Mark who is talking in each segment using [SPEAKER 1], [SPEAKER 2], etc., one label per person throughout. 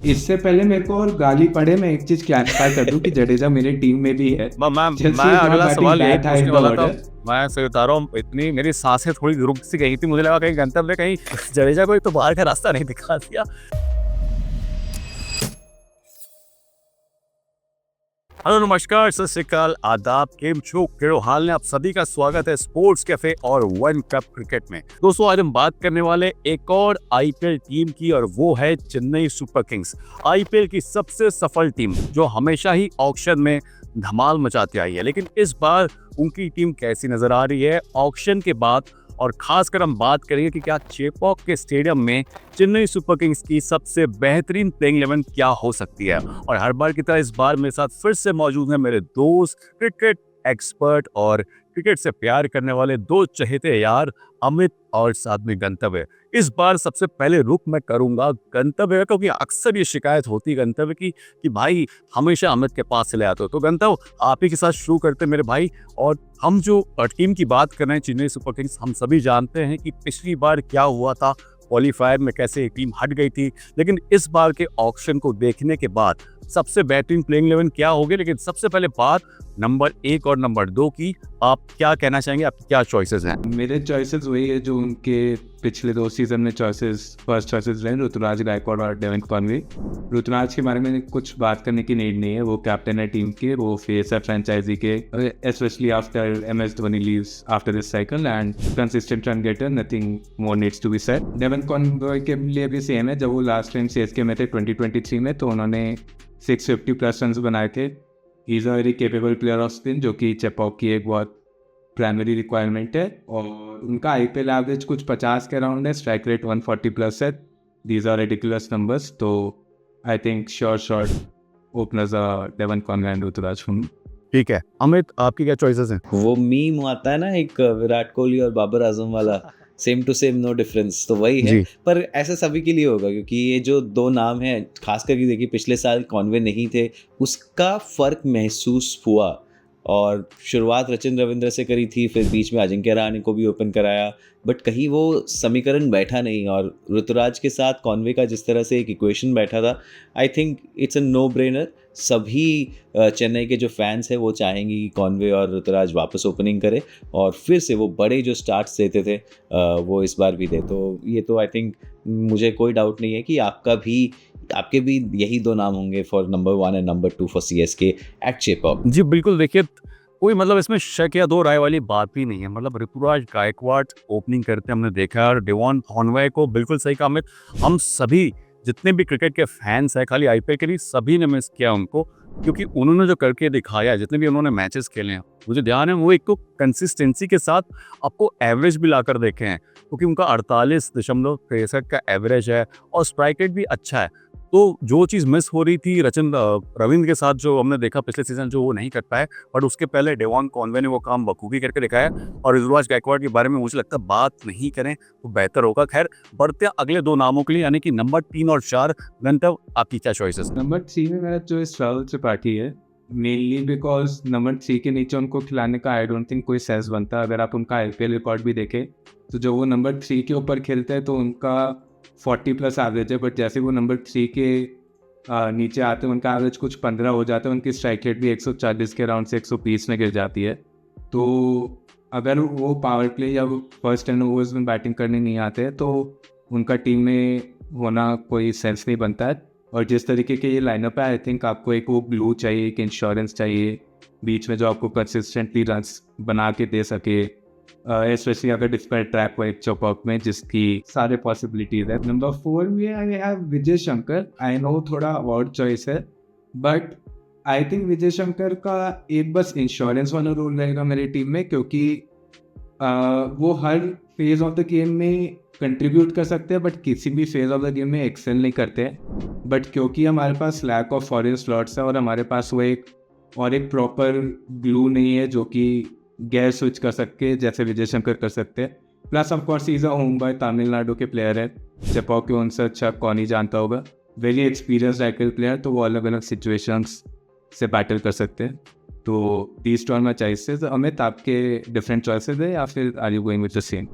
[SPEAKER 1] इससे पहले मेरे को और गाली पड़े, मैं एक चीज क्लैरिफाई कर दूं कि जडेजा मेरे टीम में भी है।
[SPEAKER 2] मैं अगला सवाल यही पूछने वाला था।
[SPEAKER 1] ऑर्डर।
[SPEAKER 2] मैं सही बता रहा हूँ, इतनी मेरी सांसें थोड़ी रुक सी गई थी, मुझे लगा कहीं गंतव्य ने कहीं जडेजा को तो बाहर का रास्ता नहीं दिखा दिया। हेलो, नमस्कार, सत श्री अकाल, आदाब, केम छो, केड़ो हाल ने। आप सभी का स्वागत है स्पोर्ट्स कैफे और वन कप क्रिकेट में। दोस्तों, आज हम बात करने वाले एक और आईपीएल टीम की, और वो है चेन्नई सुपर किंग्स। आईपीएल की सबसे सफल टीम जो हमेशा ही ऑक्शन में धमाल मचाती आई है, लेकिन इस बार उनकी टीम कैसी नजर आ रही है ऑक्शन के बाद। और खासकर हम बात करेंगे कि क्या चेपॉक के स्टेडियम में चेन्नई सुपर किंग्स की सबसे बेहतरीन प्लेइंग 11 क्या हो सकती है। और हर बार की तरह इस बार मेरे साथ फिर से मौजूद है मेरे दोस्त, क्रिकेट एक्सपर्ट और क्रिकेट से प्यार करने वाले दो चहेते यार, अमित और साथ में गंतव्य। इस बार सबसे पहले रुख मैं करूंगा गंतव्य, क्योंकि अक्सर ये शिकायत होती है गंतव्य की कि भाई हमेशा अमित के पास चले आते हो। तो गंतव्य, आप ही के साथ शुरू करते मेरे भाई। और हम जो टीम की बात कर रहे हैं चेन्नई सुपर किंग्स, हम सभी जानते हैं कि पिछली बार क्या हुआ था, क्वालीफायर में कैसे टीम हट गई थी। लेकिन इस बार के ऑक्शन को देखने के बाद सबसे बेहतरीन प्लेइंग 11 क्या होगी। लेकिन सबसे पहले बात नंबर 1 और नंबर 2 की, आप क्या कहना चाहेंगे, आपकी क्या चॉइसेस हैं?
[SPEAKER 1] मेरे चॉइसेस वही है जो उनके पिछले 2 सीजन में फर्स्ट चॉइसेस रहे, ऋतुराज गायकवाड़ और डेविन कॉनवे। ऋतुराज के बारे में कुछ बात करने की नीड नहीं है, वो कैप्टन है टीम के, वो फेस है फ्रेंचाइजी के, specially after MS Dhoni leaves after this cycle, and consistent run getter, nothing more needs to be said. Devon Conway के लिए भी सेम है, जब वो लास्ट टाइम सीएसके में थे 2023 में, तो उन्होंने 650 प्लस रन बनाए थे। ही is a very capable player off spin, जो कि चेपॉक की एक बहुत प्राइमरी रिक्वायरमेंट है। और उनका आईपीएल एवरेज कुछ 50 के अराउंड है, स्ट्राइक रेट 140 प्लस है। These are ridiculous numbers. तो I think short openers Devon Conway and Ruturaj.
[SPEAKER 2] ठीक है अमित, आपकी क्या चॉइसेस हैं?
[SPEAKER 3] वो मीम आता है ना, एक विराट कोहली और बाबर आजम वाला, same to same no difference, तो वही है।
[SPEAKER 2] जी।
[SPEAKER 3] पर ऐसा सभी के लिए होगा, क्योंकि ये जो दो नाम हैं, खास करके देखिए पिछले साल कॉनवे नहीं थे, उसका फर्क महसूस हुआ। और शुरुआत रचिन रविंद्र से करी थी, फिर बीच में अजिंक्य रहाणे को भी ओपन कराया, बट कहीं वो समीकरण बैठा नहीं। और ऋतुराज के साथ कॉनवे का जिस तरह से एक इक्वेशन बैठा था, I think it's a no brainer. सभी चेन्नई के जो फैंस हैं वो चाहेंगे कि कॉनवे और ऋतुराज वापस ओपनिंग करे, और फिर से वो बड़े जो स्टार्ट्स देते थे वो इस बार भी दे। तो ये तो आई थिंक मुझे कोई डाउट नहीं है कि आपके भी यही दो नाम होंगे for number 1 and number 2 for CSK at Chepauk.
[SPEAKER 2] जी बिल्कुल, देखिए कोई मतलब इसमें शक या दो राय वाली बात भी नहीं है। मतलब ऋतुराज गायकवाड़ ओपनिंग करते हमने देखा, और डेवन कॉनवे को बिल्कुल सही कहा अमित। हम सभी जितने भी क्रिकेट के फैंस हैं, खाली आईपीएल के लिए, सभी ने मिस किया उनको, क्योंकि उन्होंने जो करके दिखाया, जितने भी उन्होंने मैचेस खेले हैं, मुझे ध्यान है वो एक तो कंसिस्टेंसी के साथ आपको एवरेज भी लाकर देखे हैं, क्योंकि उनका 48.63 का एवरेज है और स्ट्राइक रेट भी अच्छा है। तो जो चीज़ मिस हो रही थी रचिन रविंद्र के साथ, जो हमने देखा पिछले सीजन, जो वो नहीं कर पाए, बट उसके पहले डेवन कॉनवे ने वो काम बखूबी करके दिखाया। और ऋतुराज गायकवाड़ के बारे में मुझे लगता है बात नहीं करें तो बेहतर होगा। खैर, बढ़ते हैं अगले दो नामों के लिए, यानी कि नंबर 3 और 4। गंतव्य, आपकी क्या चॉइसेस?
[SPEAKER 1] नंबर 3 में मेरा चॉइस राहुल त्रिपाठी है, मेनली बिकॉज नंबर 3 के नीचे उनको खिलाने का आई डोंट थिंक कोई सेंस बनता। अगर आप उनका आईपीएल रिकॉर्ड भी देखें, तो जो वो नंबर 3 के ऊपर खेलते हैं तो उनका 40 प्लस एवरेज है, बट जैसे वो नंबर 3 के नीचे आते हैं उनका एवरेज कुछ 15 हो जाता है, उनकी स्ट्राइक रेट भी 140 के अराउंड से 120 में गिर जाती है। तो अगर वो पावर प्ले या फर्स्ट 10 ओवर्स में बैटिंग करने नहीं आते हैं, तो उनका टीम में होना कोई सेंस नहीं बनता है। और जिस तरीके के ये लाइनअप है, आई थिंक आपको एक वो ग्लू चाहिए, एक इंश्योरेंस चाहिए बीच में, जो आपको कंसिस्टेंटली रन्स बना के दे सके, स्पेशली अगर डिस्पेट ट्रैक हो एक चौपॉक में, जिसकी सारे पॉसिबिलिटीज है। नंबर 4 में I have Vijay Shankar. I know थोड़ा अवार्ड चॉइस है, but I think Vijay Shankar का एक बस इंश्योरेंस वाला रोल रहेगा मेरी टीम में, क्योंकि वो हर फेज ऑफ द गेम में कंट्रीब्यूट कर सकते हैं, बट किसी भी फेज ऑफ द गेम में एक्सेल नहीं करते हैं। बट क्योंकि हमारे पास लैक ऑफ फॉरेन स्लॉट्स है, और हमारे पास वो एक प्रॉपर ग्लू नहीं है जो कि गैर स्विच कर सकते जैसे विजय शंकर कर सकते हैं। Plus of course is a home boy Tamil Nadu के प्लेयर है, चेपॉक के उनसे अच्छा कौन ही जानता होगा। वेरी एक्सपीरियंस्ड आईपीएल प्लेयर, तो वो अलग अलग सिचुएशंस से बैटल कर सकते हैं। तो these two are my choices. Amit, आपके different choices है या फिर are you going with the same?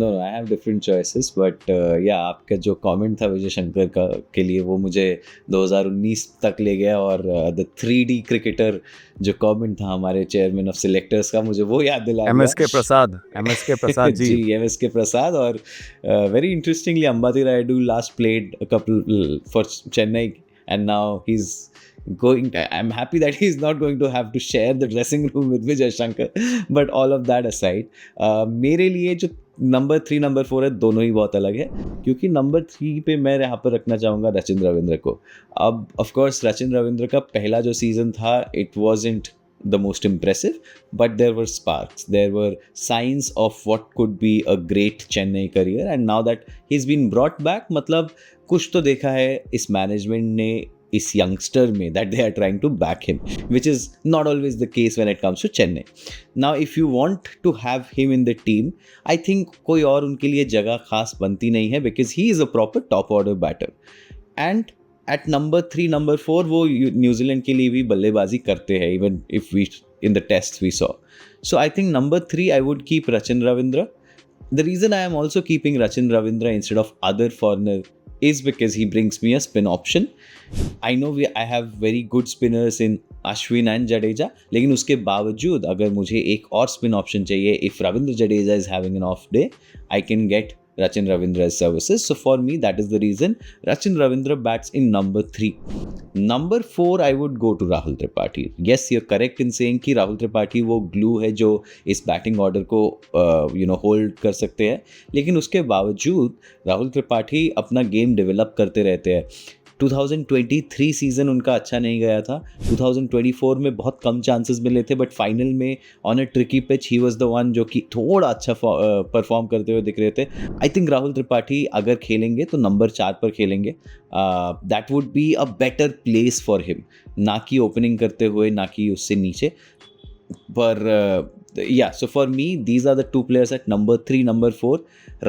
[SPEAKER 3] No, I have different choices, but yeah, आपका जो comment था विजय शंकर का के लिए वो मुझे 2019 तक ले गया, और the 3D cricketer जो comment था हमारे चेयरमैन ऑफ सिलेक्टर्स का, मुझे वो याद दिला
[SPEAKER 2] MSK प्रसाद जी।
[SPEAKER 3] जी, MSK प्रसाद। और very interestingly, Ambati Rayudu last played a couple for Chennai, and now he's going. I'm happy that he's not going to have to share the dressing room with Vijay Shankar, but all of that aside, मेरे लिए जो number 3 number 4 है, दोनों ही बहुत अलग है, क्योंकि number 3 पे मैं यहाँ पर रखना चाहूँगा रचिन रविंद्र को। अब ऑफ कोर्स रचिन रविंद्र का पहला जो सीज़न था, it wasn't the most impressive, but there were sparks, there were signs of what could be a great Chennai career, and now that he's been brought back, मतलब कुछ तो देखा है इस मैनेजमेंट ने इस यंगस्टर में, that they are trying to back him, which is not always the case when it comes to Chennai. Now if you want to have him in the team, I think कोई और उनके लिए जगह खास बनती नहीं है, because he is a proper top order batter, and at number 3 number 4 वो न्यूजीलैंड के लिए भी बल्लेबाजी करते हैं, even if we in the tests we saw. So I think number 3 I would keep Rachin Ravindra. The reason I am also keeping Rachin Ravindra instead of other foreigner is because he brings me a spin option. I know I have very good spinners in Ashwin and Jadeja, लेकिन उसके बावजूद अगर मुझे एक और spin option चाहिए, if Ravindra Jadeja is having an off day, I can get Rachin Ravindra's services. So for me, that is the reason Rachin Ravindra bats in number 3. Number 4, I would go to Rahul Tripathi. Yes, you're correct in saying कि Rahul Tripathi वो glue है जो इस batting order को hold कर सकते हैं, लेकिन उसके बावजूद राहुल त्रिपाठी अपना गेम डेवलप करते रहते हैं। 2023 सीज़न उनका अच्छा नहीं गया था, 2024 में बहुत कम चांसेस मिले थे, बट फाइनल में on a tricky pitch he was the one जो कि थोड़ा अच्छा परफॉर्म करते हुए दिख रहे थे। आई थिंक राहुल त्रिपाठी अगर खेलेंगे तो नंबर 4 पर खेलेंगे, that would be a better place for him, ना कि ओपनिंग करते हुए, ना कि उससे नीचे। पर yeah, so for me these are the two players at number 3 number 4.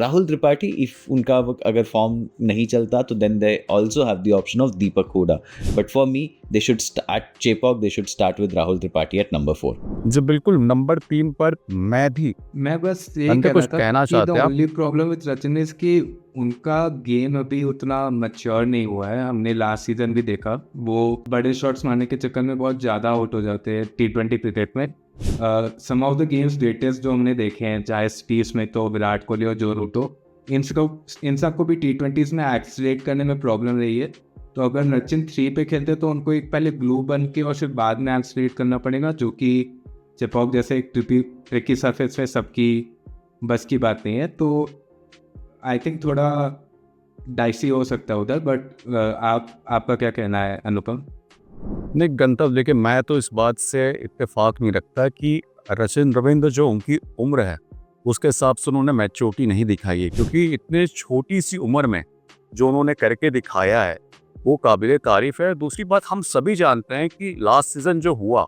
[SPEAKER 3] Rahul Tripathi, if उनका अगर फॉर्म नहीं चलता तो then they also have the option of Deepak Hooda, but for me they should start Chepauk, they should start with Rahul Tripathi at number 4.
[SPEAKER 2] जी बिल्कुल, number 3 पर
[SPEAKER 1] मैं बस ये
[SPEAKER 2] कुछ कहना चाहते हैं आप?
[SPEAKER 1] Only problem with Rachin is कि उनका गेम अभी उतना मैच्योर नहीं हुआ है। हमने लास्ट सीजन भी देखा, वो बड़े शॉट्स मारने के चक्कर में बहुत ज़्यादा आउट हो जाते हैं T20 क्रिकेट में। सम ऑफ द गेम्स लेटेस्ट जो हमने देखे हैं, चाहे स्टीव स्मिथ हो, विराट कोहली और जो रूट हो, इन सबको भी T20s में एक्सीलरेट करने में प्रॉब्लम रही है। तो अगर रचिन 3 पे खेलते तो उनको एक पहले ग्लू बन के और फिर बाद में एक्सीलरेट करना पड़ेगा, जो कि चेपॉक जैसे एक ट्रिकी सरफेस पे सबकी बस की बात नहीं है। तो आई थिंक थोड़ा डाइसी हो सकता है उधर, बट आपका क्या कहना है अनुपम?
[SPEAKER 2] नहीं, गंतव्य लेके मैं तो इस बात से इत्तेफाक नहीं रखता कि रचिन रविंद्र जो उनकी उम्र है उसके हिसाब से उन्होंने मैच्योरिटी नहीं दिखाई है, क्योंकि इतने छोटी सी उम्र में जो उन्होंने करके दिखाया है वो काबिले तारीफ है। दूसरी बात, हम सभी जानते हैं कि लास्ट सीज़न जो हुआ,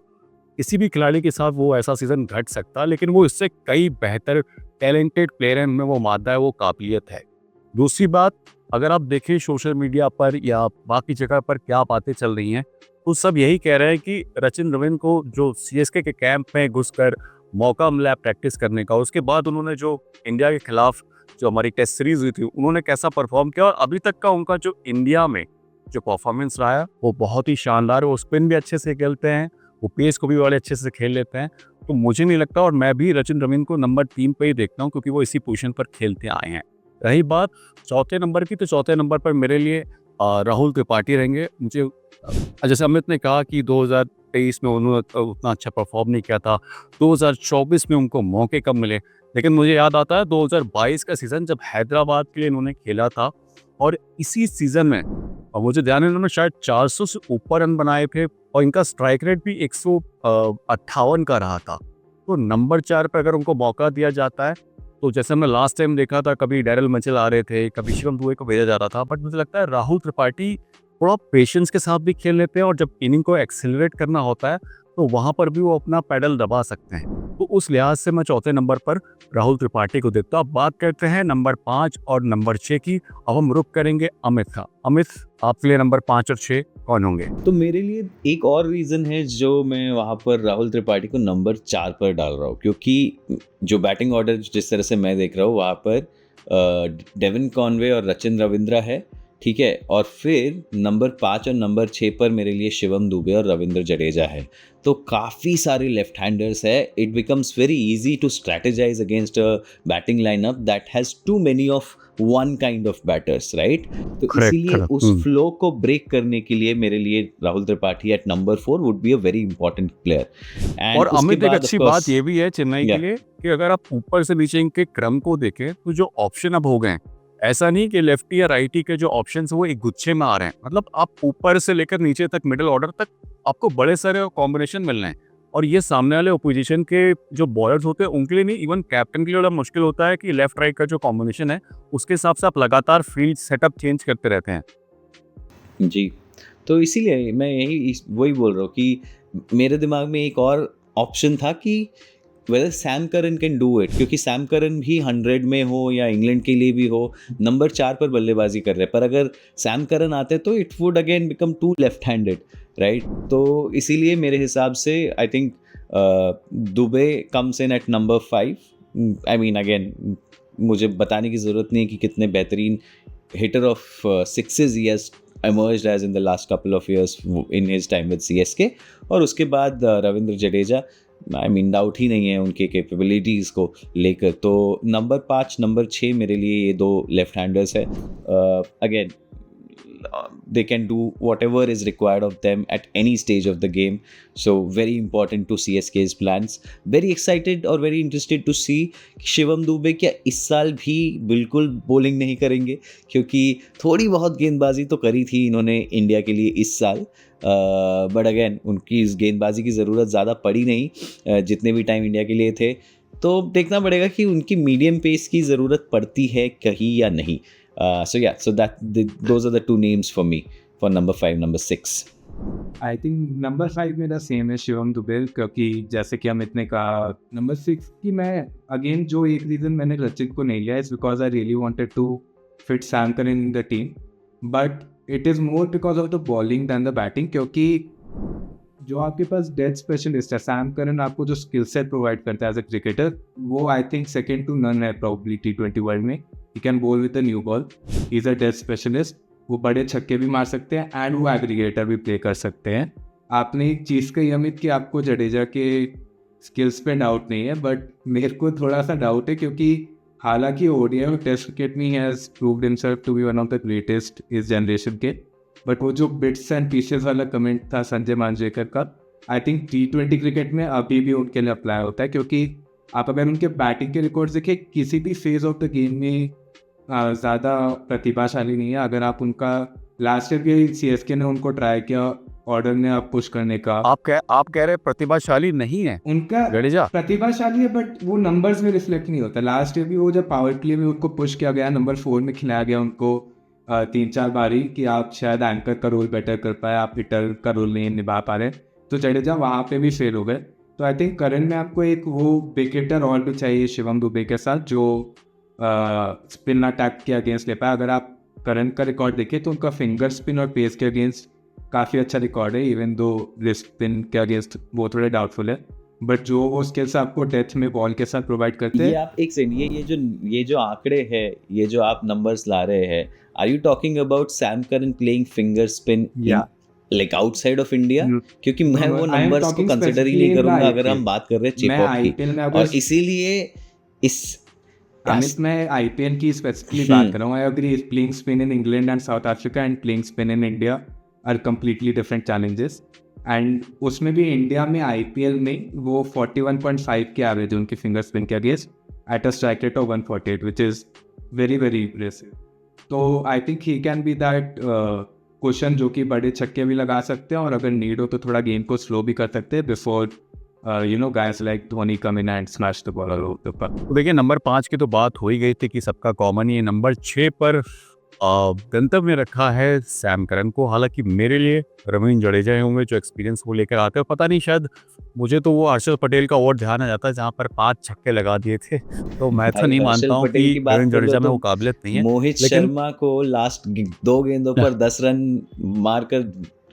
[SPEAKER 2] किसी भी खिलाड़ी के साथ वो ऐसा सीज़न घट सकता, लेकिन वो इससे कई बेहतर टैलेंटेड प्लेयर हैं, उनमें वो मादा है, वो काबिलियत है। दूसरी बात, अगर आप देखें सोशल मीडिया पर या बाकी जगह पर क्या बातें चल रही हैं, तो सब यही कह रहे हैं कि रचिन रविंद्र को जो CSK के कैंप में घुसकर मौका मिला प्रैक्टिस करने का, उसके बाद उन्होंने जो इंडिया के खिलाफ जो हमारी टेस्ट सीरीज हुई थी उन्होंने कैसा परफॉर्म किया, और अभी तक का उनका जो इंडिया में जो परफॉर्मेंस रहा है वो बहुत ही शानदार है। वो स्पिन भी अच्छे से खेलते हैं, वो पेस को भी बड़े अच्छे से खेल लेते हैं। तो मुझे नहीं लगता, और मैं भी रचिन रविंद्र को नंबर 3 पे ही देखता हूँ, क्योंकि वो इसी पोजीशन पर खेलते आए हैं। रही बात चौथे नंबर की, तो चौथे नंबर पर मेरे लिए राहुल त्रिपाठी रहेंगे। मुझे जैसे अमित ने कहा कि 2023 में उन्होंने उतना अच्छा परफॉर्म नहीं किया था, 2024 में उनको मौके कम मिले, लेकिन मुझे याद आता है 2022 का सीज़न जब हैदराबाद के लिए इन्होंने खेला था, और इसी सीज़न में और मुझे ध्यान है इन्होंने शायद 400 से ऊपर रन बनाए थे, और इनका स्ट्राइक रेट भी 158 का रहा था। तो नंबर 4 पर अगर उनको मौका दिया जाता है, तो जैसे हमने लास्ट टाइम देखा था, कभी डैरल मंचल आ रहे थे, कभी शिवम दुबे को भेजा जा रहा था, बट मुझे लगता है राहुल त्रिपाठी थोड़ा पेशेंस के साथ भी खेल लेते हैं, और जब इनिंग को एक्सेलरेट करना होता है तो वहाँ पर भी वो अपना पैडल दबा सकते हैं। तो उस लिहाज से मैं चौथे नंबर पर राहुल त्रिपाठी को देखता हूँ। अब बात करते हैं नंबर 5 और नंबर 6 की। अब हम रुक करेंगे अमित का। अमित, आपके लिए नंबर 5 और 6 कौन होंगे?
[SPEAKER 3] तो मेरे लिए एक और रीज़न है जो मैं वहाँ पर राहुल त्रिपाठी को नंबर 4 पर डाल रहा हूँ, क्योंकि जो बैटिंग ऑर्डर जिस तरह से मैं देख रहा हूँ वहाँ पर डेविन कॉनवे और रचिन रविंद्रा है, ठीक है, और फिर नंबर 5 और नंबर 6 पर मेरे लिए शिवम दुबे और रविंद्र जडेजा है। तो काफ़ी सारे लेफ्ट हैंडर्स है। It becomes very easy to strategize against a batting lineup that has too many of one kind of batters, right? तो
[SPEAKER 2] Correct,
[SPEAKER 3] इसीलिए
[SPEAKER 2] correct.
[SPEAKER 3] उस फ्लो को ब्रेक करने के लिए मेरे लिए Rahul Tripathi at number 4 would be a very important player. And
[SPEAKER 2] और
[SPEAKER 3] उसके
[SPEAKER 2] अमित, एक
[SPEAKER 3] बाद
[SPEAKER 2] अच्छी
[SPEAKER 3] of course,
[SPEAKER 2] बात ये भी है चेन्नई के
[SPEAKER 3] Yeah.
[SPEAKER 2] लिए कि अगर आप ऊपर से नीचे के क्रम को देखें तो जो ऑप्शन अब हो गए हैं, ऐसा नहीं कि लेफ्टी या राइटी के जो ऑप्शंस वो एक गुच्छे में आ रहे हैं। मतलब आप ऊपर से लेकर नीचे तक मिडिल ऑर्डर तक आपको बड़े सारे कॉम्बिनेशन मिल रहे हैं, और ये सामने वाले ओपोजिशन के जो बॉलर्स होते हैं उनके लिए नहीं, इवन कैप्टन के लिए बड़ा मुश्किल होता है कि लेफ्ट राइट का जो कॉम्बिनेशन है उसके हिसाब से आप लगातार फील्ड सेटअप चेंज करते रहते हैं।
[SPEAKER 3] जी, तो इसीलिए मैं वही बोल रहा हूँ कि मेरे दिमाग में एक और ऑप्शन था कि whether Sam Curran can do it, क्योंकि सैम करन भी 100 में हो या इंग्लैंड के लिए भी हो, नंबर 4 पर बल्लेबाजी कर रहे हैं, पर अगर सैम करन आते तो it would again become two left handed, right? तो इसीलिए मेरे हिसाब से I think Dube comes in at number 5। I mean again मुझे बताने की ज़रूरत नहीं है कि कितने बेहतरीन hitter of sixes he has emerged as in the last couple of years in his time with CSK। और उसके बाद Ravindra Jadeja, I mean doubt ही नहीं है उनके कैपेबिलिटीज़ को लेकर। तो नंबर 5 नंबर 6 मेरे लिए ये दो लेफ्ट हैंडर्स है। Again they can do whatever is required of them at any stage of the game, so very important to CSK's plans। very excited और very interested to see Shivam Dubey क्या इस साल भी बिल्कुल बॉलिंग नहीं करेंगे, क्योंकि थोड़ी बहुत गेंदबाजी तो करी थी इन्होंने इंडिया के लिए इस साल, बट अगेन उनकी इस गेंदबाजी की ज़रूरत ज़्यादा पड़ी नहीं जितने भी टाइम इंडिया के लिए थे। तो देखना पड़ेगा कि उनकी मीडियम पेस की ज़रूरत पड़ती है कहीं या नहीं। So yeah, so those are the two names for me for number 5, number 6।
[SPEAKER 1] I think number 5 मेरा सेम है शिवम दुबे, क्योंकि जैसे कि अमित ने कहा नंबर 6 की मैं अगेन जो एक रीज़न मैंने रचित को नहीं लिया is because I really wanted to fit Sam Curran in the team, but it is more because of the bowling than the batting, क्योंकि जो आपके पास डेथ स्पेशलिस्ट है सैम करन आपको जो स्किल सेट प्रोवाइड करता है एज ए क्रिकेटर, वो I think second to none है प्रॉब्ली T20 वर्ल्ड में। He can bowl with a new ball, he is a death specialist, वो बड़े छक्के भी मार सकते हैं एंड वो एग्रीगेटर भी प्ले कर सकते हैं। आपने एक चीज़ कही अमित कि आपको जडेजा के स्किल्स पे डाउट नहीं है, बट मेरे को थोड़ा सा डाउट है, क्योंकि हालांकि ओडीआई और टेस्ट क्रिकेट में he has proved himself to be one of the greatest इस जनरेशन के, बट वो जो बिट्स एंड पीसेस वाला कमेंट था संजय मांजरेकर का, आई थिंक T20 क्रिकेट में अभी भी उनके लिए अप्लाई होता है, क्योंकि आप अगर उनके बैटिंग के रिकॉर्ड्स देखें किसी भी फेज ऑफ द गेम में ज़्यादा प्रतिभाशाली नहीं है। अगर आप उनका लास्ट ईयर भी CSK ने उनको ट्राई किया ऑर्डर ने आप पुश करने का,
[SPEAKER 2] आप कह रहे प्रतिभाशाली नहीं है
[SPEAKER 1] उनका
[SPEAKER 2] जडेजा?
[SPEAKER 1] प्रतिभाशाली है बट वो नंबर्स में रिफ्लेक्ट नहीं होता। लास्ट ईयर भी वो जब पावर प्ले में उनको पुश किया गया, नंबर 4 में खिलाया गया उनको 3-4 बारी कि आप शायद एंकर का रोल बेटर कर पाए, आप हिटर का रोल नहीं निभा पा रहे, तो जडेजा वहाँ पे भी फेल हो गए। तो आई थिंक करंट में आपको एक वो विकेटर और भी चाहिए शिवम दुबे के साथ जो स्पिन अटैक के अगेंस्ट ले पाए। अगर आप करंट का रिकॉर्ड देखें तो उनका फिंगर स्पिन और पेस के अगेंस्ट काफ़ी अच्छा रिकॉर्ड है, इवन दो रिस्ट स्पिन के अगेंस्ट वो थोड़े डाउटफुल है, बट जो वो स्किल्स आपको डेथ में बॉल के साथ प्रोवाइड करते हैं।
[SPEAKER 3] ये आप एक सेकंड, ये जो आंकड़े हैं, ये जो आप नंबर्स ला रहे हैं, are you talking about Sam Curran playing finger spin like outside of India? क्योंकि मैं वो नंबर्स को कंसिडर ही नहीं करूंगा अगर हम बात कर रहे हैं चिप ऑफ की, और इसीलिए इस
[SPEAKER 1] अमित मैं IPL की स्पेसिफिकली बात कर रहा हूँ। I agree playing spin in England and South Africa and playing spin in India are completely different challenges, and उसमें भी इंडिया में IPL में वो 41.5 के एवरेज है उनकी फिंगर स्पिन के against at a strike rate of 148 which is very very impressive. तो I think he can be that question जो कि बड़े छक्के भी लगा सकते हैं, और अगर नीड हो तो थोड़ा गेम को स्लो भी कर सकते हैं before guys like Dhoni come in and smash the ball all over the park।
[SPEAKER 2] तो देखिए नंबर 5 की तो बात हो ही गई थी कि सबका कॉमन ही है। नंबर 6 पर गंतव्य में रखा है सैम करन को। हालांकि मेरे लिए रवींद्र जडेजा ही होंगे जो एक्सपीरियंस को लेकर आते हैं। पता नहीं, शायद मुझे तो वो हर्षल पटेल का अवार्ड ध्यान आ जाता है जहाँ पर 5 छक्के लगा दिए थे। तो मैं तो
[SPEAKER 3] भाई
[SPEAKER 2] नहीं
[SPEAKER 3] हर्षल
[SPEAKER 2] मानता हूँ
[SPEAKER 3] पटेल
[SPEAKER 2] कि
[SPEAKER 3] की बात
[SPEAKER 2] रवींद्र
[SPEAKER 3] कर लो
[SPEAKER 2] जडेजा में
[SPEAKER 3] तो
[SPEAKER 2] वो काबिलियत नहीं है।
[SPEAKER 3] मोहित
[SPEAKER 2] लेकिन
[SPEAKER 3] शर्मा को लास्ट 2 गेंदों पर 10 रन मारकर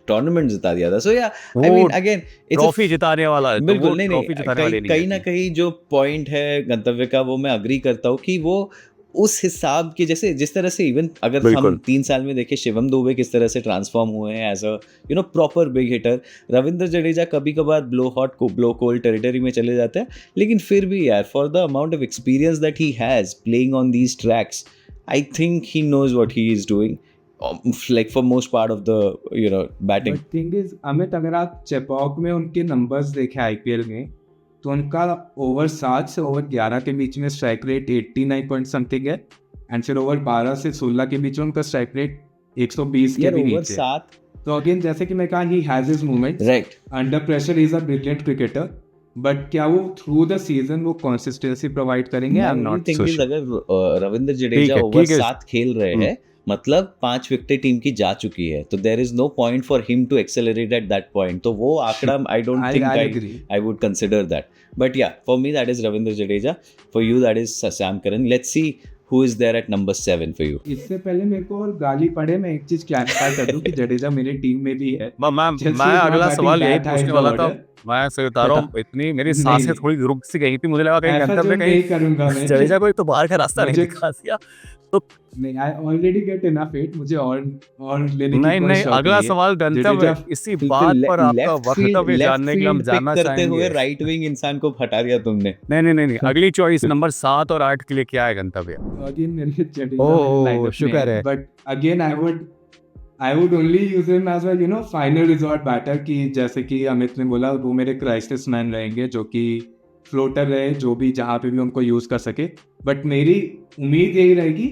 [SPEAKER 3] टूर्नामेंट जिता दिया था। सो या आई
[SPEAKER 2] वो
[SPEAKER 3] मीन अगेन इट्स
[SPEAKER 2] ट्रॉफी जिताने वाला है, तो वो
[SPEAKER 3] बिल्कुल नहीं
[SPEAKER 2] ट्रॉफी
[SPEAKER 3] नहीं
[SPEAKER 2] जिताने वाले नहीं
[SPEAKER 3] कहीं ना
[SPEAKER 2] है।
[SPEAKER 3] कहीं जो पॉइंट है गंतव्य का वो मैं अग्री करता हूँ कि वो उस हिसाब की जैसे जिस तरह से इवन अगर हम
[SPEAKER 2] बिल्कुल
[SPEAKER 3] 3 साल में देखें शिवम दुबे किस तरह से ट्रांसफॉर्म हुए हैं as a proper big hitter. Ravindra Jadeja कभी कभार ब्लो हॉट को ब्लो कोल्ड टेरिटरी में चले जाते हैं, लेकिन फिर भी यार for the amount of experience that he has playing on these tracks I think he knows what he is doing like for most part of the batting.
[SPEAKER 1] But thing is Amit, अगर आप चेपॉक में उनके नंबर्स देखें IPL में, तो उनका over 7 से over 11 के बीच में स्ट्राइक रेट 89 पॉइंट समथिंग है, एंड फिर ओवर 12 से 16 के बीच में उनका स्ट्राइक रेट 120 के
[SPEAKER 3] यार
[SPEAKER 1] भी
[SPEAKER 3] ओवर
[SPEAKER 1] नीचे।
[SPEAKER 3] 7
[SPEAKER 1] तो अगेन जैसे कि मैं कहा, he has his movements,
[SPEAKER 3] right
[SPEAKER 1] under pressure is a brilliant cricketer, but क्या वो थ्रू द सीजन वो कंसिस्टेंसी प्रोवाइड करेंगे? I am not so sure.
[SPEAKER 3] अगर रविंद्र जडेजा ओवर
[SPEAKER 2] ठीक है।
[SPEAKER 3] 7 खेल रहे हैं मतलब 5 विकेटें टीम की जा चुकी है, तो there is no point for him to accelerate at that point. तो वो आंकड़ा I don't think I would consider that, but yeah for me that is Ravindra Jadeja, for you that is Sam Curran. Let's see who is there at number 7 for you.
[SPEAKER 1] इससे पहले मेरे को और गाली पड़े, मैं एक चीज क्लैरिफाई कर दूं कि जडेजा मेरी टीम में भी है।
[SPEAKER 2] मैं अगला सवाल यही पूछने वाला था। मैं सही बता रहा हूँ, इतनी मेरी सांसें थोड़ी रुक सी गई थी, मुझे लगा कहीं गंतव्य में
[SPEAKER 1] नहीं करूंगा मैं।
[SPEAKER 2] जडेजा को तो बाहर का रास्ता नहीं
[SPEAKER 1] मुझे-
[SPEAKER 2] दिखा दिया।
[SPEAKER 1] नहीं, I already get enough it, मुझे और लेने की
[SPEAKER 2] नहीं
[SPEAKER 1] कोई
[SPEAKER 2] नहीं,
[SPEAKER 1] शौक
[SPEAKER 2] अगला
[SPEAKER 1] नहीं है।
[SPEAKER 2] सवाल गंतव्य,
[SPEAKER 1] जडेजा-
[SPEAKER 2] इसी बात पर आपका वक्तव्य जानने के लिए हम जानना
[SPEAKER 3] करते हुए
[SPEAKER 2] चाहेंगे।
[SPEAKER 3] राइट विंग इंसान को हटा दिया तुमने।
[SPEAKER 2] नहीं, अगली चॉइस नंबर 7 और 8 के लिए क्या है गंतव्य?
[SPEAKER 1] अगेन मेरे जडेजा
[SPEAKER 2] ओह,
[SPEAKER 1] लाइनअप में
[SPEAKER 2] शुक्र है।
[SPEAKER 1] But again I would only use him as well final resort batter, की जैसे कि अमित ने बोला, वो मेरे क्राइसिस मैन रहेंगे जो कि फ्लोटर रहे, जो भी जहाँ पे भी उनको यूज कर सके। बट मेरी उम्मीद यही रहेगी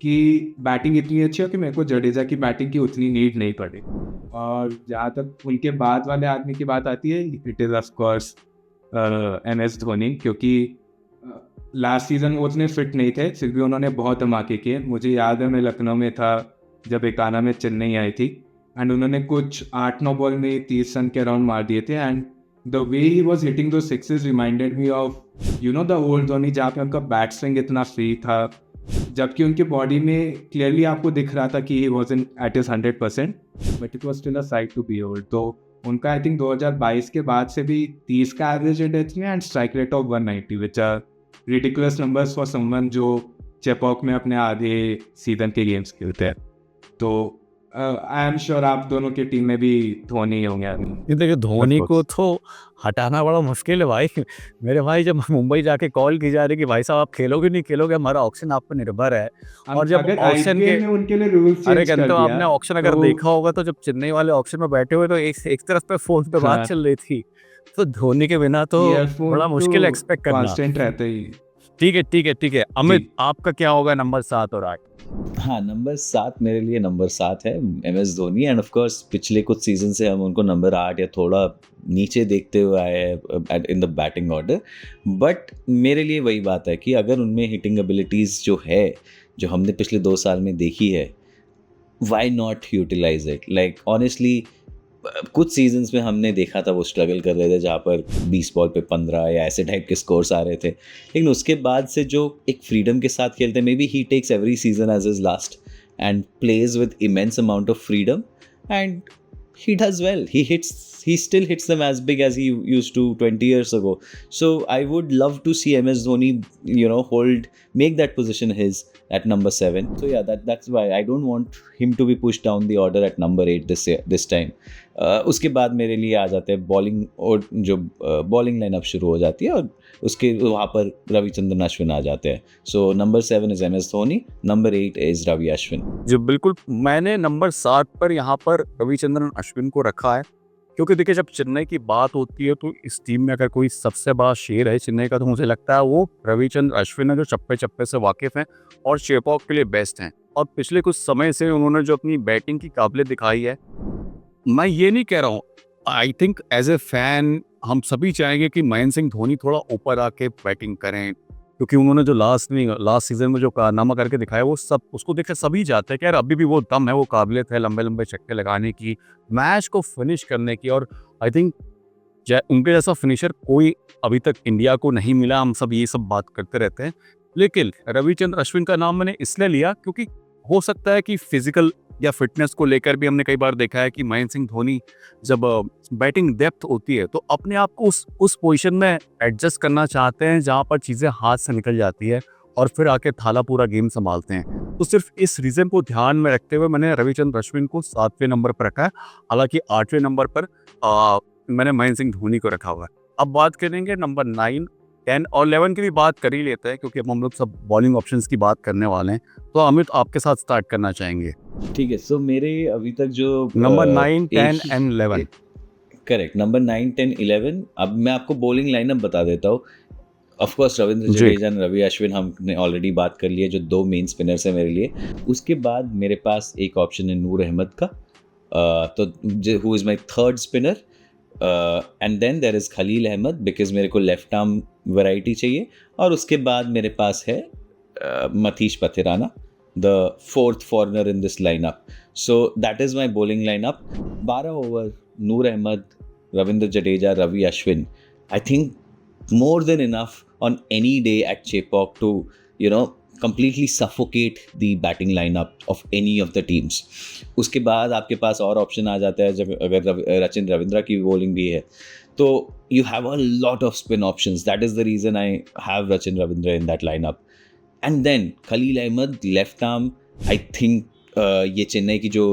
[SPEAKER 1] कि बैटिंग इतनी अच्छी हो कि मेरे को जडेजा की बैटिंग की उतनी नीड नहीं पड़े। और जहाँ तक उनके बाद वाले आदमी की बात आती है, it is of course MS Dhoni, क्योंकि लास्ट सीजन वो उतने फिट नहीं थे, फिर भी उन्होंने बहुत धमाके किए। मुझे याद है मैं लखनऊ में था जब एकाना में चेन्नई आई थी, एंड उन्होंने कुछ 8-9 बॉल में 30 रन के अराउंड मार दिए थे, and the way he was hitting दो sixes reminded me of the old Dhoni, जहाँ पे उनका बैट स्विंग इतना फ्री था, जबकि उनकी बॉडी में क्लियरली आपको दिख रहा था कि he was in at his 100%, but it was still a side to be old. तो उनका आई थिंक 2022 के बाद से भी 30 का एवरेज है डेथ में, and strike rate of 190, which are ridiculous numbers for someone जो चेपॉक में अपने आधे सीजन के गेम्स खेलते हैं। तो आई एम श्योर आप दोनों की टीम में भी धोनी होंगे आदमी।
[SPEAKER 2] देखिए, धोनी को तो हटाना बड़ा मुश्किल है भाई। मेरे भाई, जब मुंबई जाके कॉल की जा रही कि भाई साहब आप खेलोगे नहीं खेलोगे, हमारा ऑक्शन आप पर निर्भर है। और जब
[SPEAKER 1] अगर
[SPEAKER 2] ऑक्शन
[SPEAKER 1] IPL में उनके लिए रूल्स
[SPEAKER 2] अरे
[SPEAKER 1] चेंज कर
[SPEAKER 2] तो
[SPEAKER 1] दिया,
[SPEAKER 2] आपने ऑक्शन अगर
[SPEAKER 1] तो-
[SPEAKER 2] देखा होगा तो जब चेन्नई वाले ऑक्शन में बैठे हुए तो एक तरफ पे फोन पे बात
[SPEAKER 1] हाँ।
[SPEAKER 2] चल रही थी, तो धोनी के बिना तो
[SPEAKER 1] Earphone
[SPEAKER 2] बड़ा
[SPEAKER 1] तो
[SPEAKER 2] मुश्किल एक्सपेक्ट करना।
[SPEAKER 1] कांस्टेंट रहता ही।
[SPEAKER 2] ठीक है अमित, आपका क्या होगा नंबर 7 और 8?
[SPEAKER 3] हाँ, नंबर 7 मेरे लिए नंबर 7 है MS Dhoni. End of course पिछले कुछ सीजन से हम उनको नंबर 8 या थोड़ा नीचे देखते हुए आए हैं in the batting order. But मेरे लिए वही बात है कि अगर उनमें हिटिंग एबिलिटीज़ जो है, जो हमने पिछले 2 साल में देखी है, why not utilize it. Like honestly कुछ सीजन्स में हमने देखा था वो स्ट्रगल कर रहे थे, जहाँ पर 20 बॉल पे 15 या ऐसे टाइप के स्कोर्स आ रहे थे, लेकिन उसके बाद से जो एक फ्रीडम के साथ खेलते हैं, maybe he takes every season as his last and plays with immense amount of freedom and he does well. He still hits them as big as he used to 20 years ago. So I would love to see MS Dhoni, make that position his at number 7. So yeah, that's why I don't want him to be pushed down the order at number 8 this time. उसके बाद मेरे लिए आ जाते हैं bowling, और जो bowling lineup शुरू हो जाती है, और उसके वहाँ पर रविचंद्रन अश्विन आ जाते हैं। So number 7 is MS Dhoni, number 8 is Ravi Ashwin.
[SPEAKER 2] जी बिल्कुल, मैंने नंबर 7 पर यहाँ पर रविचंद्रन अश्विन को रखा है, क्योंकि देखिए जब चेन्नई की बात होती है तो इस टीम में अगर कोई सबसे बड़ा शेर है चेन्नई का, तो मुझे लगता है वो रविचंद्र अश्विन है, जो चप्पे चप्पे से वाकिफ हैं और चेपॉक के लिए बेस्ट हैं। और पिछले कुछ समय से उन्होंने जो अपनी बैटिंग की काबिलियत दिखाई है, मैं ये नहीं कह रहा हूँ, I think as a fan हम सभी चाहेंगे कि महेंद्र सिंह धोनी थोड़ा ऊपर आके बैटिंग करें, क्योंकि उन्होंने जो लास्ट सीजन में जो कारनामा करके दिखाया वो सब उसको देख कर सभी चाहते हैं कि यार अभी भी वो दम है, वो काबिलियत है लंबे लंबे छक्के लगाने की, मैच को फिनिश करने की। और आई थिंक उनके जैसा फिनिशर कोई अभी तक इंडिया को नहीं मिला। हम सब ये सब बात करते रहते हैं, लेकिन रविचंद्र अश्विन का नाम मैंने इसलिए लिया क्योंकि हो सकता है कि फिजिकल या फिटनेस को लेकर भी हमने कई बार देखा है कि महेंद्र सिंह धोनी जब बैटिंग डेप्थ होती है तो अपने आप को उस पोजीशन में एडजस्ट करना चाहते हैं जहां पर चीज़ें हाथ से निकल जाती है और फिर आके थाला पूरा गेम संभालते हैं। तो सिर्फ इस रीज़न को ध्यान में रखते हुए मैंने रविचंद्र अश्विन को 7वें नंबर पर रखा है। हालांकि 8वें नंबर पर मैंने महेंद्र सिंह धोनी को रखा हुआ है। अब बात करेंगे नंबर 9, 10 और 11 की भी बात कर ही लेते हैं क्योंकि अब हम लोग सब बॉलिंग ऑप्शंस की बात करने वाले हैं। तो अमित आपके साथ स्टार्ट करना चाहेंगे।
[SPEAKER 3] ठीक है, सो मेरे अभी तक जो
[SPEAKER 2] नंबर 9, 10 एंड 11।
[SPEAKER 3] Correct, number 9, 10, 11। अब मैं आपको बॉलिंग लाइनअप बता देता हूँ। ऑफ कोर्स रविंद्र
[SPEAKER 2] जी।
[SPEAKER 3] जडेजा और रवि अश्विन हमने ऑलरेडी बात कर ली है, जो 2 मेन स्पिनर्स हैं मेरे लिए। उसके बाद मेरे पास एक ऑप्शन है नूर अहमद का, तो who is my third spinner. And then there is Khaleel Ahmed because मेरे को लेफ्ट आर्म वैरायटी चाहिए। और उसके बाद मेरे पास है Matheesha Pathirana, the fourth foreigner in this lineup. So that is my bowling lineup. 12 over, Noor Ahmad, Ravindra Jadeja, Ravi Ashwin, I think more than enough on any day at Chepauk to, completely suffocate the batting lineup of any of the teams. उसके बाद आपके पास और option आ जाता है, जब अगर रचिन रविंद्रा की bowling भी है तो you have a lot of spin options. That is the reason I have Rachin Ravindra in that lineup. And then Khalil Ahmed, left arm, I think ये चेन्नई की जो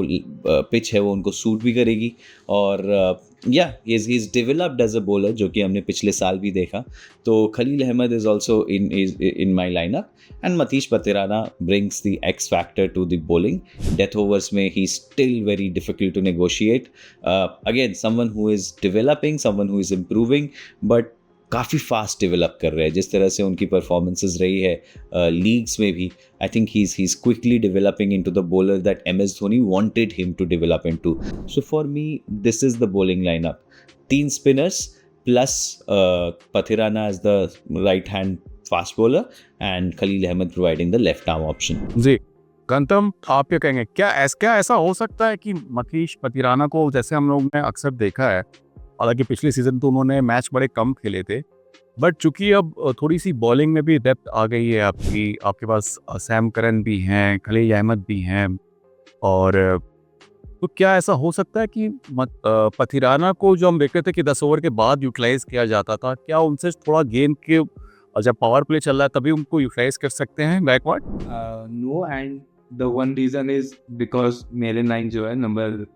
[SPEAKER 3] पिच है वो उनको सूट भी करेगी। और yeah he is developed as a bowler, जो कि हमने पिछले साल भी देखा। तो Khaleel Ahmed is also in my lineup. And Matheesha Pathirana brings the x factor to the bowling. Death overs में he still very difficult to negotiate. Again someone who is developing, someone who is improving, but काफ़ी fast develop कर रहे हैं। जिस तरह से उनकी performances रही है लीग्स में भी, I think he is quickly developing into the bowler that MS Dhoni wanted him to develop into. So for me this is the bowling lineup. 3 spinners plus Pathirana as the right hand fast bowler and Khaleel Ahmed providing the left arm option.
[SPEAKER 2] जी गंतम, आप क्या कहेंगे? क्या ऐसा हो सकता है कि मतीश पतिराना को, जैसे हम लोग ने अक्सर देखा है, हालांकि पिछले सीजन तो उन्होंने मैच बड़े कम खेले थे, बट चूंकि अब थोड़ी सी बॉलिंग में भी डेप्थ आ गई है आपके पास सैम करन भी हैं, खलील अहमद भी हैं, और तो क्या ऐसा हो सकता है कि पथिराना को जो हम देखते थे कि 10 ओवर के बाद यूटिलाइज किया जाता था, क्या उनसे थोड़ा गेंद के जब पावर प्ले चल रहा है तभी उनको यूटिलाइज कर सकते हैं Gaikwad?
[SPEAKER 1] No, and the one reason is because मेरे 9 जो है नंबर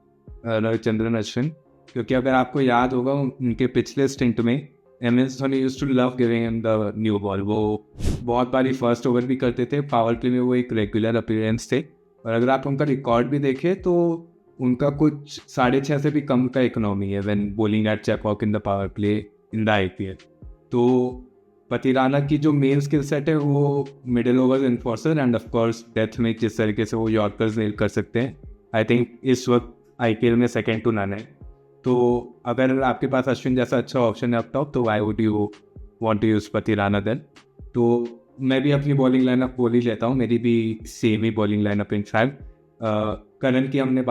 [SPEAKER 1] रविचंद्रन अश्विन, क्योंकि अगर आपको याद होगा उनके पिछले स्टिंट में MS Dhoni used to love giving him the new ball. वो बहुत बारी फर्स्ट ओवर भी करते थे, पावर प्ले में वो एक रेगुलर अपीयरेंस थे। और अगर आप उनका रिकॉर्ड भी देखें तो उनका कुछ 6.5 से भी कम का इकोनॉमी है when bowling at Chepauk in the power play in the IPL। तो पतिराना की जो मेन स्किल सेट है वो middle over enforcer end of course death में जिस तरीके से वो यॉर्कर्स नेल कर सकते हैं, आई थिंक इस वक्त IPL में सेकेंड टू नन है। तो अगर आपके पास अश्विन जैसा अच्छा ऑप्शन है अप टॉप, तो why would you want to use Pathirana then? तो मैं भी अपनी बॉलिंग लाइनअप बोल ही लेता हूँ, मेरी भी सेम ही bowling lineup in fact. Curran की मैंने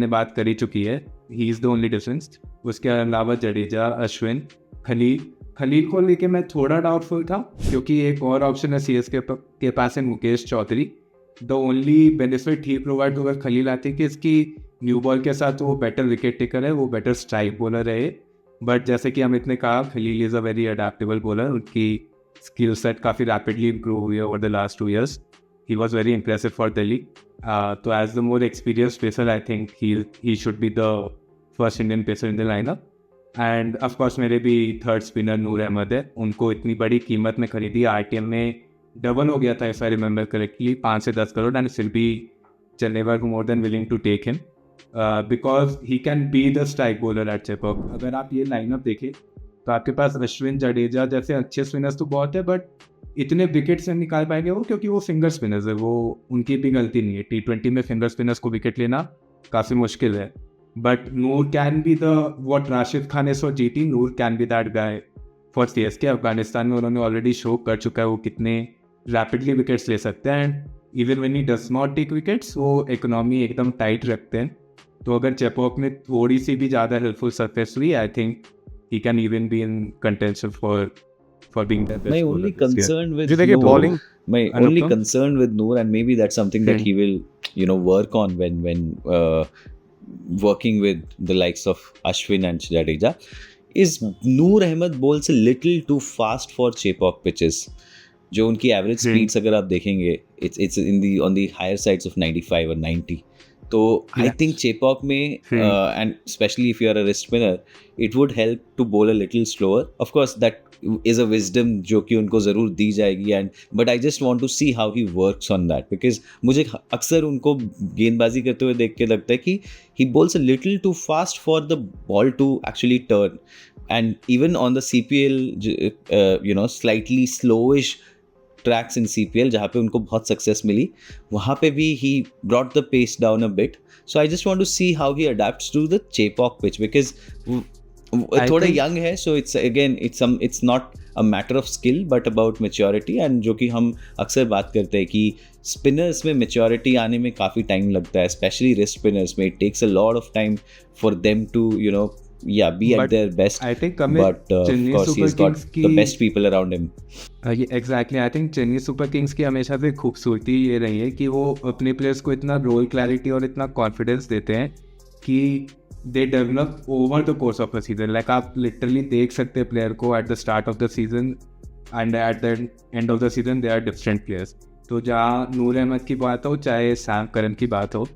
[SPEAKER 1] बात कर ही चुकी है, he is the only difference. उसके अलावा जडेजा, अश्विन, खलील को लेके मैं थोड़ा डाउटफुल था क्योंकि एक और ऑप्शन है CSK के पास है Mukesh Choudhary. The only benefit ही प्रोवाइड होगा खलील आते कि इसकी न्यू बॉल के साथ वो बेटर विकेट टेकर है, वो बेटर स्ट्राइक बॉलर है। बट जैसे कि अमित ने कहा, Khaleel is a very adaptable bowler. उनकी स्किल सेट काफ़ी रैपिडली इम्प्रूव हुई है over the last 2 years। He was very impressive for Delhi. So as the more experience pacer, I think he should be the first Indian pacer in the lineup. And of course मेरे भी third spinner नूर अहमद है। उनको इतनी बड़ी कीमत में खरीदी, RTM में डबल हो गया था इफ आई रिमेंबर करेक्टली, 5 से 10 करोड़, एंड फिर भी Chennai were more than willing to take him because he can be the strike bowler at Chepauk. अगर आप ये लाइनअप देखें तो आपके पास अश्विन, जडेजा जैसे अच्छे स्पिनर्स तो बहुत है, बट इतने विकेट से निकाल पाएंगे वो क्योंकि वो फिंगर स्पिनर्स है। वो उनकी भी गलती नहीं है, T20 में फिंगर स्पिनर्स को विकेट लेना काफ़ी मुश्किल है। But Noor can be the what Rashid Khan is for GT, Noor can be that guy for CSK Afghanistan में उन्होंने ऑलरेडी शो कर चुका है वो कितने रैपिडली विकेट्स ले सकते हैं, and even when he does not take wickets वो इकोनॉमी एकदम टाइट रखते हैं। तो अगर चेपॉक में थोड़ी सी भी ज़्यादा हेल्पफुल सरफेस हुई, आई think he can even be in contention for being the best.
[SPEAKER 3] My only concern with
[SPEAKER 2] जी देखिए
[SPEAKER 3] Noor-
[SPEAKER 2] bowling
[SPEAKER 3] my
[SPEAKER 1] Anupam?
[SPEAKER 3] only concern with Noor, and maybe that's something that he will, you know, work on when working with the likes of Ashwin and Jadeja, is Noor Ahmed bowls a little too fast for Chepauk pitches. जो उनकी average speeds अगर आप देखेंगे, it's in the on the higher sides of 95 or 90. तो I think Chepauk में and especially if you are a wrist spinner, it would help to bowl a little slower. Of course that is a wisdom जो कि उनको ज़रूर दी जाएगी, and but I just want to see how he works on that, because मुझे अक्सर उनको गेंदबाजी करते हुए देख के लगता है कि he bowls a little too fast for the ball to actually turn. And even on the CPL, you know, slightly slowish tracks in CPL जहाँ पे उनको बहुत सक्सेस मिली, वहाँ पे भी he brought the pace down a bit. So I just want to see how he adapts to the Chepauk pitch, because थोड़ा young है. So it's again it's not a matter of skill but about maturity. And जो कि हम अक्सर बात करते हैं कि स्पिनर्स में मेच्योरिटी आने में काफ़ी टाइम लगता है, स्पेशली रिस्ट स्पिनर्स में. It takes a lot of time for them to, you know, be at their best.
[SPEAKER 1] I think
[SPEAKER 3] but of course he's got the best people around him.
[SPEAKER 1] Exactly, I think Chennai super Kings की हमेशा से खूबसूरती ये रही है कि वो अपने प्लेयर्स को इतना रोल क्लैरिटी और इतना कॉन्फिडेंस देते हैं कि they develop over the course of the season. Like आप लिटरली देख सकते हैं प्लेयर को at the start of the season and at the end of the season they are different players. तो जहाँ नूर अहमद की बात हो चाहे सैम करन की बात हो,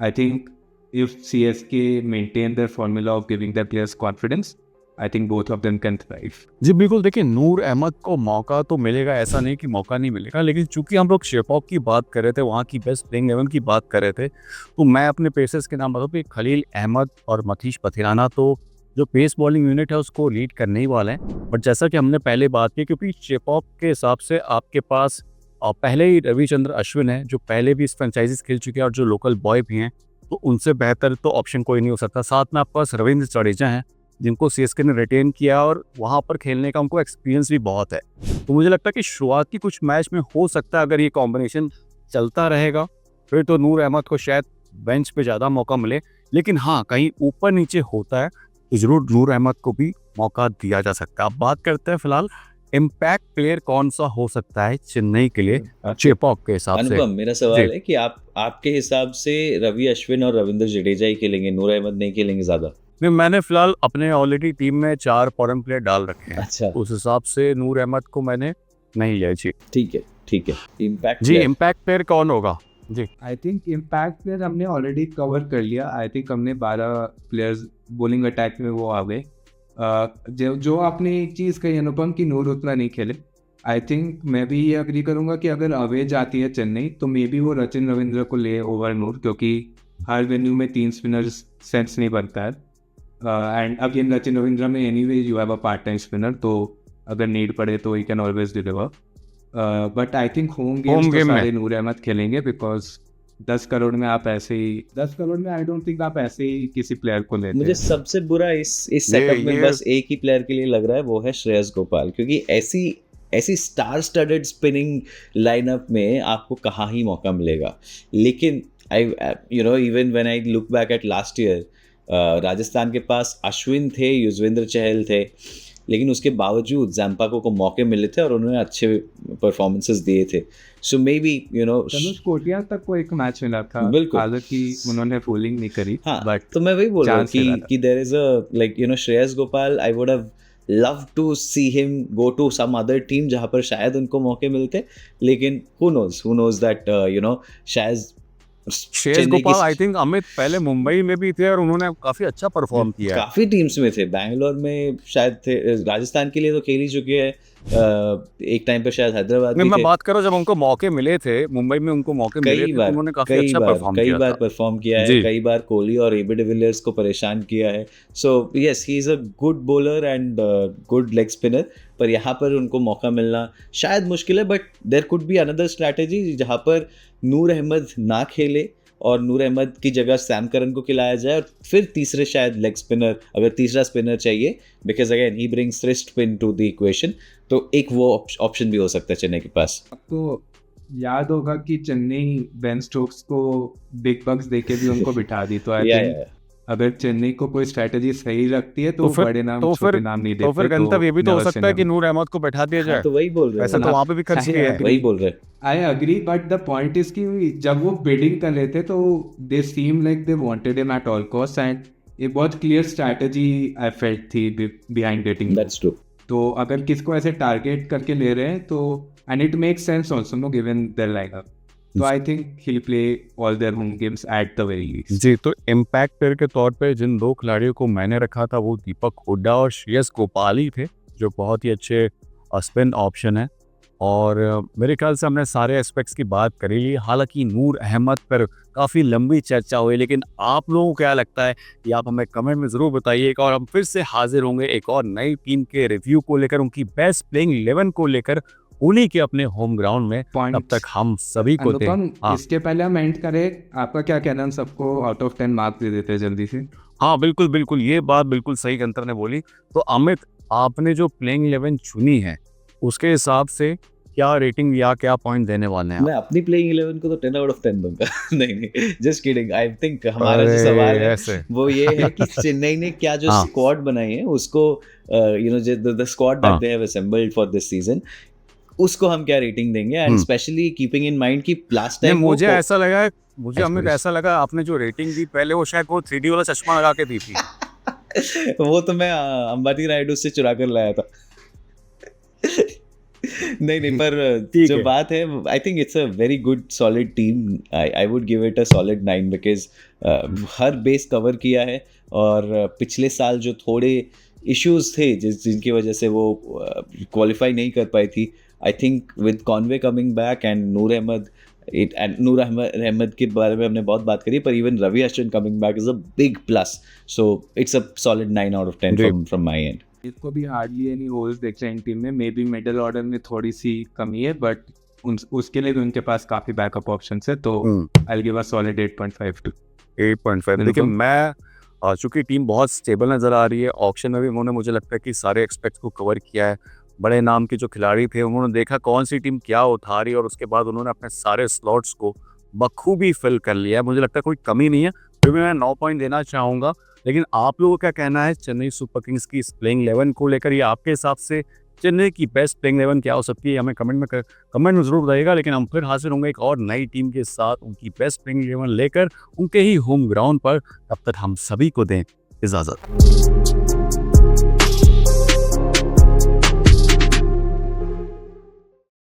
[SPEAKER 1] I think if CSK maintain their formula of giving their players confidence, I think both of them can thrive.
[SPEAKER 2] जी बिल्कुल. देखिए नूर अहमद को मौका तो मिलेगा, ऐसा नहीं कि मौका नहीं मिलेगा, लेकिन चूंकि हम लोग चेपॉक की बात कर रहे थे, वहाँ की बेस्ट प्लेइंग 11 की बात कर रहे थे, तो मैं अपने पेसर्स के नाम बताऊँ कि खलील अहमद और मतीश पथिराना तो जो पेस बॉलिंग यूनिट है उसको लीड करने ही वाले हैं. बट जैसा कि हमने पहले बात की, क्योंकि चेपॉक के हिसाब से आपके पास पहले ही रविचंद्र अश्विन है जो पहले भी इस फ्रेंचाइजीज खेल चुके हैं और जो लोकल बॉय भी हैं, तो उनसे बेहतर तो ऑप्शन कोई नहीं हो सकता. साथ में आपके पास रविंद्र जडेजा हैं जिनको CSK ने रिटेन किया और वहाँ पर खेलने का उनको एक्सपीरियंस भी बहुत है. तो मुझे लगता है कि शुरुआती कुछ मैच में हो सकता है अगर ये कॉम्बिनेशन चलता रहेगा फिर तो नूर अहमद को शायद बेंच पे ज़्यादा मौका मिले. लेकिन हाँ, कहीं ऊपर नीचे होता है तो ज़रूर नूर अहमद को भी मौका दिया जा सकता है. अब बात करते हैं फिलहाल इम्पैक्ट प्लेयर कौन सा हो सकता है चेन्नई के लिए चेपॉक के हिसाब से.
[SPEAKER 3] अनुपम, मेरा सवाल है कि आपके हिसाब से रवि अश्विन और रविंद्र जडेजा ही खेलेंगे, नूर अहमद नहीं खेलेंगे ज्यादा?
[SPEAKER 2] नहीं, मैंने फिलहाल अपने ऑलरेडी टीम में 4 फॉरेन प्लेयर डाल रखे हैं.
[SPEAKER 3] अच्छा,
[SPEAKER 2] उस हिसाब से नूर अहमद को मैंने नहीं लिया. जी
[SPEAKER 3] ठीक है. इम्पैक्ट
[SPEAKER 2] जी, इम्पैक्ट प्लेयर कौन होगा? जी
[SPEAKER 1] आई थिंक इम्पैक्ट प्लेयर हमने ऑलरेडी कवर कर लिया. आई थिंक हमने 12 प्लेयर्स बॉलिंग अटैक में वो आ गए. जो आपने एक चीज़ कही अनुपम कि नूर उतना नहीं खेले, आई थिंक मैं भी ये अग्री करूँगा कि अगर अवे जाती है चेन्नई तो मे बी वो रचिन रविंद्र को ले ओवर नूर, क्योंकि हर वेन्यू में 3 स्पिनर्स सेंस नहीं बनता है. एंड अगेन रचिन रविंद्र में anyway you have a part time spinner, तो अगर नीड पड़े तो he can always deliver. But I think home games तो सारे नूर अहमद खेलेंगे, बिकॉज 10 करोड़ में आप ऐसे ही 10 करोड़ में आई डोंट थिंक आप ऐसे ही किसी प्लेयर को लेते.
[SPEAKER 3] मुझे सबसे बुरा इस सेटअप में बस एक ही प्लेयर के लिए लग रहा है, वो है श्रेयस गोपाल, क्योंकि ऐसी स्टार स्टडेड स्पिनिंग लाइनअप में आपको कहाँ ही मौका मिलेगा. लेकिन I you know, even when I look back at last year, Rajasthan के पास अश्विन थे, युजवेंद्र चहल थे, लेकिन उसके बावजूद जैम्पाको को मौके मिले थे और उन्होंने अच्छे परफॉर्मेंसेस दिए थे. So maybe you know,
[SPEAKER 1] Tanuj Kotian तक को एक मैच मिला था,
[SPEAKER 3] बिल्कुल,
[SPEAKER 1] हालांकि उन्होंने फूलिंग नहीं करी.
[SPEAKER 3] हाँ,
[SPEAKER 1] बट
[SPEAKER 3] तो मैं वही बोल रहा हूँ कि there is a like you know Shreyas Gopal, I would have love to see him go to some other team जहाँ पर शायद उनको मौके मिलते. लेकिन who knows that you know, शायद
[SPEAKER 2] श्रेयस गोपाल आई थिंक अमित पहले मुंबई में भी थे और उन्होंने काफी अच्छा परफॉर्म किया.
[SPEAKER 3] काफी टीम्स में थे, बैंगलोर में शायद थे, राजस्थान के लिए तो खेल ही चुके हैं, एक टाइम पर शायद हैदराबाद में.
[SPEAKER 2] मैं बात कर रहा हूं जब उनको मौके मिले थे मुंबई में, उनको मौके मिले थे तो उन्होंने काफी अच्छा
[SPEAKER 3] परफॉर्म किया है. कई बार कोहली और एबी डिविलियर्स को परेशान किया है. So yes, he is a good bowler and good leg spinner, पर यहाँ पर उनको मौका मिलना शायद मुश्किल है. But there could be another strategy जहाँ पर नूर अहमद ना खेले और नूर अहमद की जगह सैम करन को खिलाया जाए, और फिर तीसरे शायद लेग स्पिनर, अगर तीसरा स्पिनर चाहिए, because again he brings three spin to the equation, तो एक वो ऑप्शन भी हो सकता है चेन्नई के पास।
[SPEAKER 1] आपको याद होगा कि चेन्नई बेन स्टोक्स को बिग बग्स देके भी उनको बिठा दी, तो आई थिंक अगर चेन्नई को कोई स्ट्रेटजी सही रखती है तो बड़े नाम छोटे नाम नहीं देते।
[SPEAKER 2] तो फिर गंतव्य ये भी तो हो सकता है कि नूर अहमद को बैठा दिया जाए।
[SPEAKER 3] तो वही बोल रहे हैं,
[SPEAKER 2] वैसे तो वहाँ पे भी खर्च किया है,
[SPEAKER 3] वही बोल रहे हैं।
[SPEAKER 1] I agree, but the point is कि जब वो बिडिंग कर रहे थे तो they seem like they wanted him at all cost, and एक बहुत क्लियर स्ट्रैटेजी आई फेल्ट थी बिहाइंड गेटिंग।
[SPEAKER 3] That's true.
[SPEAKER 1] तो अगर किसको ऐसे टारगेट करके ले रहे हैं तो and it makes sense also no given their lineup, तो I think he play all their home games at the very least.
[SPEAKER 2] जी, तो इम्पैक्ट प्लेयर के तौर पे जिन दो खिलाड़ियों को मैंने रखा था वो दीपक हुड्डा और श्रेयस गोपाल ही थे, जो बहुत ही अच्छे स्पिन ऑप्शन है। और मेरे ख्याल से हमने सारे एस्पेक्ट्स की बात करी ली। हालांकि नूर अहमद पर काफ़ी लंबी चर्चा हुई, लेकिन आप लोगों को क्या लगता है ये आप हमें कमेंट में ज़रूर बताइएगा। और हम फिर से हाजिर होंगे एक और नई टीम के रिव्यू को लेकर, उनकी बेस्ट प्लेइंग 11 को लेकर, उन्हीं के अपने होम ग्राउंड में। तब तक हम सभी को
[SPEAKER 1] इसके पहले हम एंड करें, आपका क्या कहना, हम सबको आउट ऑफ 10 मार्क्स दे देते हैं जल्दी से।
[SPEAKER 2] हाँ बिल्कुल बिल्कुल, ये बात बिल्कुल सही गंतर ने बोली। तो अमित, आपने जो प्लेइंग 11 चुनी है उसके हिसाब से क्या रेटिंग या क्या पॉइंट देने वाले हैं?
[SPEAKER 3] मैं अपनी प्लेइंग 11 को तो 10 आउट ऑफ 10 दूंगा। नहीं, जस्ट किडिंग। आई थिंक हमारा जो सवाल है वो ये है कि चेन्नई ने क्या जो स्क्वाड बनाई है उसको, you know, the squad that they have assembled for this season, उसको हम क्या रेटिंग देंगे, and specially keeping in mind कि लास्ट टाइम
[SPEAKER 2] मुझे ऐसा लगा, मुझे अमित ऐसा लगा आपने जो रेटिंग दी पहले वो शायद वो 3D वाला चश्मा लगा के दी थी।
[SPEAKER 3] वो तो मैं अंबाती रायडू से चुरा कर लाया था। नहीं, पर जो बात है, आई think it's a very good solid team. I would give it a solid 9 because her base cover किया है, और पिछले साल जो थोड़े इश्यूज थे जिनकी वजह से वो क्वालिफाई नहीं कर पाई थी, I think with Conway coming back and Noor Ahmad के बारे में हमने बहुत बात करी, पर even Ravi Ashwin coming back is a big plus, so it's a solid 9 out of 10 from my end.
[SPEAKER 1] इसको भी हार्डली एनी होल्स देख रहे हैं टीम में, मे बी मिडिल ऑर्डर में थोड़ी सी कमी है, बट उसके लिए भी उनके पास काफी बैकअप ऑप्शंस है, तो I will give a solid 8.5 to
[SPEAKER 2] 8.5। देखिए, मैं चूंकि टीम बहुत स्टेबल नजर आ रही है, ऑक्शन में भी उन्होंने मुझे लगता है कि सारे एक्सपेक्ट्स को कवर किया है। बड़े नाम के जो खिलाड़ी थे उन्होंने देखा कौन सी टीम क्या उठा रही है, और उसके बाद उन्होंने अपने सारे स्लॉट्स को बखूबी फिल कर लिया है। मुझे लगता है कोई कमी नहीं है, फिर भी मैं 9 पॉइंट देना चाहूँगा। लेकिन आप लोगों का कहना है चेन्नई सुपर किंग्स की इस प्लेइंग 11 को लेकर, ये आपके हिसाब से चेन्नई की बेस्ट प्लेइंग 11 क्या हो सकती है? हमें कमेंट में जरूर बताइएगा। लेकिन हम फिर हाजिर होंगे एक और नई टीम के साथ, उनकी बेस्ट प्लेइंग 11 लेकर, उनके ही होम ग्राउंड पर। तब तक हम सभी को दें इजाज़त।